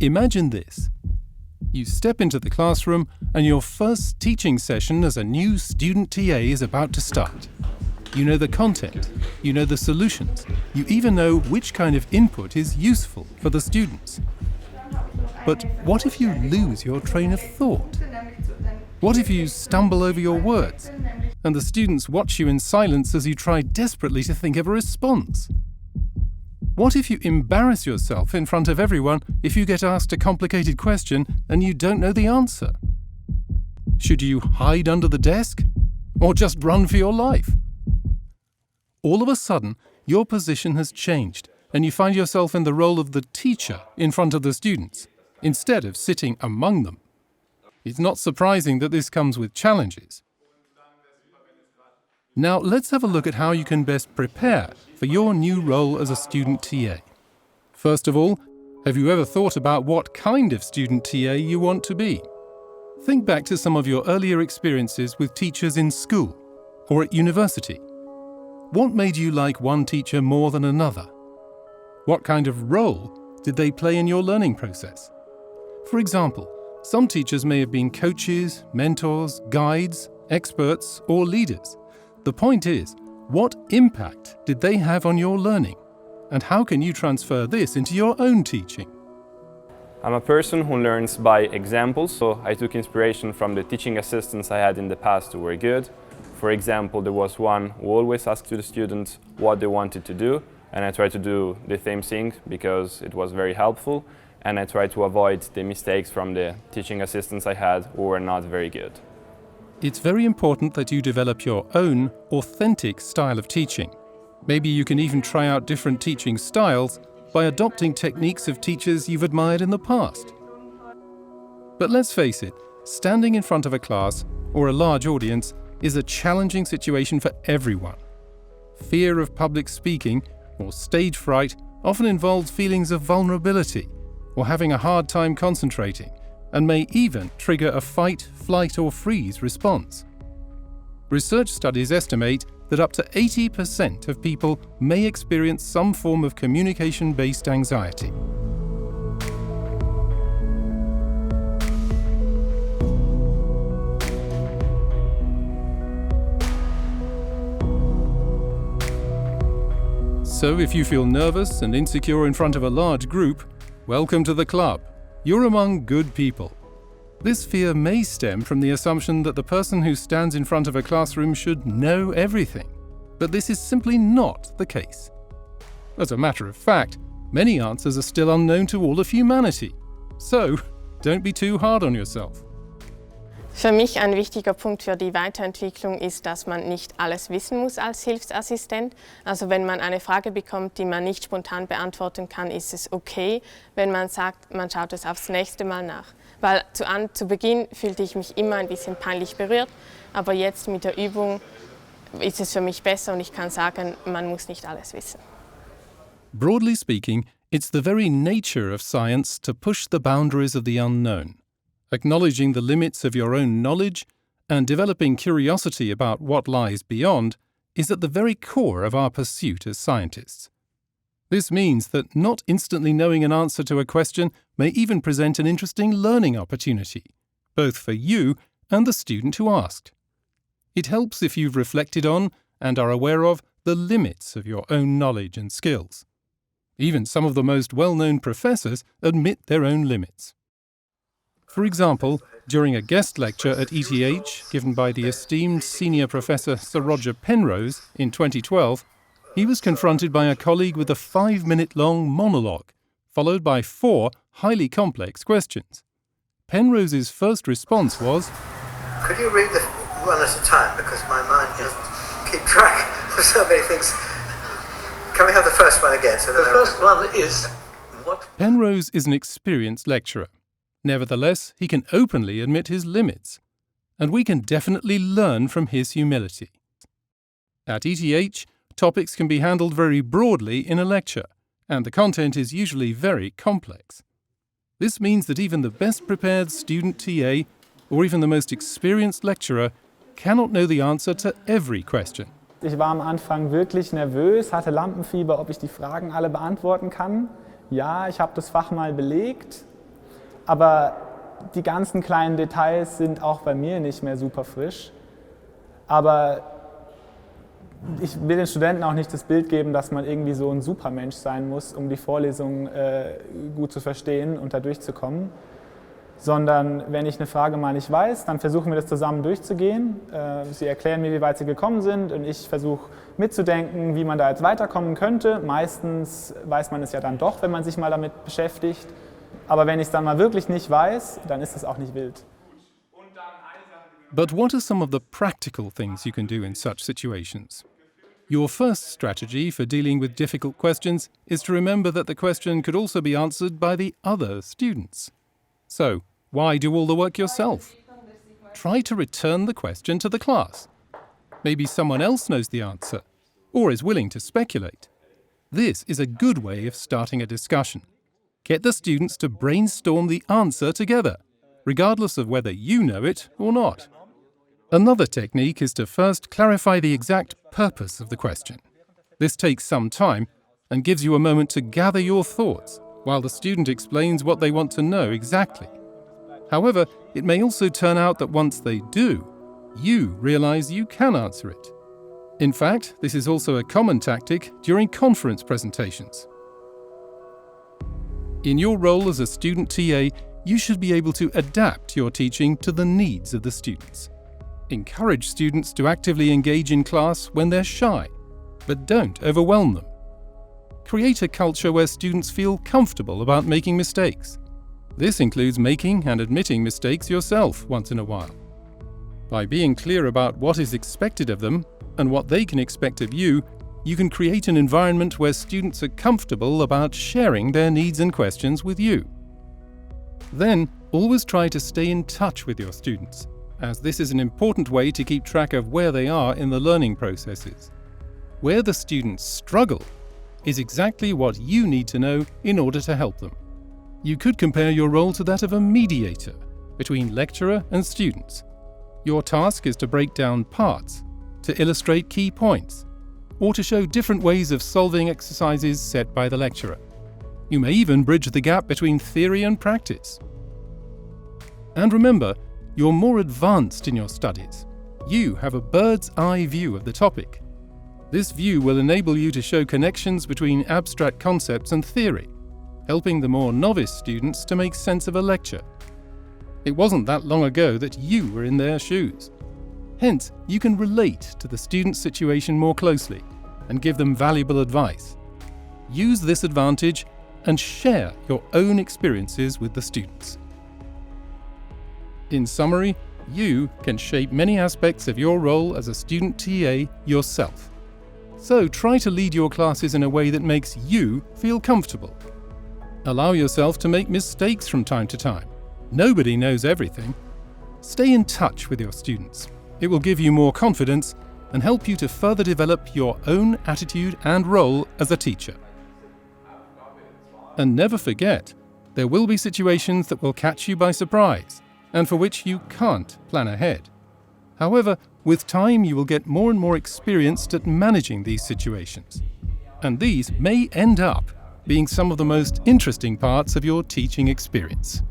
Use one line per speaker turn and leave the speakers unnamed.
Imagine this. You step into the classroom and your first teaching session as a new student TA is about to start. You know the content, you know the solutions, you even know which kind of input is useful for the students. But what if you lose your train of thought? What if you stumble over your words and the students watch you in silence as you try desperately to think of a response? What if you embarrass yourself in front of everyone if you get asked a complicated question and you don't know the answer? Should you hide under the desk or just run for your life? All of a sudden, your position has changed and you find yourself in the role of the teacher in front of the students, instead of sitting among them. It's not surprising that this comes with challenges. Now let's have a look at how you can best prepare for your new role as a student TA. First of all, have you ever thought about what kind of student TA you want to be? Think back to some of your earlier experiences with teachers in school or at university. What made you like one teacher more than another? What kind of role did they play in your learning process? For example, some teachers may have been coaches, mentors, guides, experts, or leaders. The point is, what impact did they have on your learning? And how can you transfer this into your own teaching?
I'm a person who learns by examples, so I took inspiration from the teaching assistants I had in the past who were good. For example, there was one who always asked the students what they wanted to do, and I tried to do the same thing because it was very helpful, and I tried to avoid the mistakes from the teaching assistants I had who were not very good.
It's very important that you develop your own authentic style of teaching. Maybe you can even try out different teaching styles by adopting techniques of teachers you've admired in the past. But let's face it, standing in front of a class or a large audience is a challenging situation for everyone. Fear of public speaking or stage fright often involves feelings of vulnerability or having a hard time concentrating, and may even trigger a fight, flight or freeze response. Research studies estimate that up to 80% of people may experience some form of communication-based anxiety. So if you feel nervous and insecure in front of a large group, welcome to the club. You're among good people. This fear may stem from the assumption that the person who stands in front of a classroom should know everything, but this is simply not the case. As a matter of fact, many answers are still unknown to all of humanity. So, don't be too hard on yourself.
Für mich ein wichtiger Punkt für die Weiterentwicklung ist, dass man nicht alles wissen muss als Hilfsassistent. Also wenn man eine Frage bekommt, die man nicht spontan beantworten kann, ist es okay, wenn man sagt, man schaut es aufs nächste Mal nach. Weil zu Beginn fühlte ich mich immer ein bisschen peinlich berührt, aber jetzt mit der Übung ist es für mich besser und ich kann sagen, man muss nicht alles wissen.
Broadly speaking, it's the very nature of science to push the boundaries of the unknown. Acknowledging the limits of your own knowledge and developing curiosity about what lies beyond is at the very core of our pursuit as scientists. This means that not instantly knowing an answer to a question may even present an interesting learning opportunity, both for you and the student who asked. It helps if you've reflected on and are aware of the limits of your own knowledge and skills. Even some of the most well-known professors admit their own limits. For example, during a guest lecture at ETH given by the esteemed senior professor Sir Roger Penrose in 2012, he was confronted by a colleague with a 5-minute-long monologue, followed by 4 highly complex questions. Penrose's first response was,
"Could you read the one at a time, because my mind doesn't keep track of so many things. Can we have the first one again?" So the first one is what?
Penrose is an experienced lecturer. Nevertheless, he can openly admit his limits, and we can definitely learn from his humility. At ETH, topics can be handled very broadly in a lecture, and the content is usually very complex. This means that even the best prepared student TA, or even the most experienced lecturer, cannot know the answer to every question.
Ich war am Anfang wirklich nervös, hatte Lampenfieber, ob ich die Fragen alle beantworten kann. Ja, ich habe das Fach mal belegt, Aber die ganzen kleinen Details sind auch bei mir nicht mehr super frisch. Aber ich will den Studenten auch nicht das Bild geben, dass man irgendwie so ein Supermensch sein muss, um die Vorlesung gut zu verstehen und da durchzukommen. Sondern wenn ich eine Frage mal nicht weiß, dann versuchen wir das zusammen durchzugehen. Sie erklären mir, wie weit sie gekommen sind und ich versuche mitzudenken, wie man da jetzt weiterkommen könnte. Meistens weiß man es ja dann doch, wenn man sich mal damit beschäftigt. Aber wenn ich es dann mal wirklich nicht weiß, dann ist es auch nicht wild.
But what are some of the practical things you can do in such situations? Your first strategy for dealing with difficult questions is to remember that the question could also be answered by the other students. So, why do all the work yourself? Try to return the question to the class. Maybe someone else knows the answer, or is willing to speculate. This is a good way of starting a discussion. Get the students to brainstorm the answer together, regardless of whether you know it or not. Another technique is to first clarify the exact purpose of the question. This takes some time and gives you a moment to gather your thoughts while the student explains what they want to know exactly. However, it may also turn out that once they do, you realize you can answer it. In fact, this is also a common tactic during conference presentations. In your role as a student TA, you should be able to adapt your teaching to the needs of the students. Encourage students to actively engage in class when they're shy, but don't overwhelm them. Create a culture where students feel comfortable about making mistakes. This includes making and admitting mistakes yourself once in a while. By being clear about what is expected of them and what they can expect of you, you can create an environment where students are comfortable about sharing their needs and questions with you. Then, always try to stay in touch with your students, as this is an important way to keep track of where they are in the learning processes. Where the students struggle is exactly what you need to know in order to help them. You could compare your role to that of a mediator between lecturer and students. Your task is to break down parts, to illustrate key points, or to show different ways of solving exercises set by the lecturer. You may even bridge the gap between theory and practice. And remember, you're more advanced in your studies. You have a bird's eye view of the topic. This view will enable you to show connections between abstract concepts and theory, helping the more novice students to make sense of a lecture. It wasn't that long ago that you were in their shoes. Hence, you can relate to the student's situation more closely and give them valuable advice. Use this advantage and share your own experiences with the students. In summary, you can shape many aspects of your role as a student TA yourself. So try to lead your classes in a way that makes you feel comfortable. Allow yourself to make mistakes from time to time. Nobody knows everything. Stay in touch with your students. It will give you more confidence and help you to further develop your own attitude and role as a teacher. And never forget, there will be situations that will catch you by surprise and for which you can't plan ahead. However, with time you will get more and more experienced at managing these situations. And these may end up being some of the most interesting parts of your teaching experience.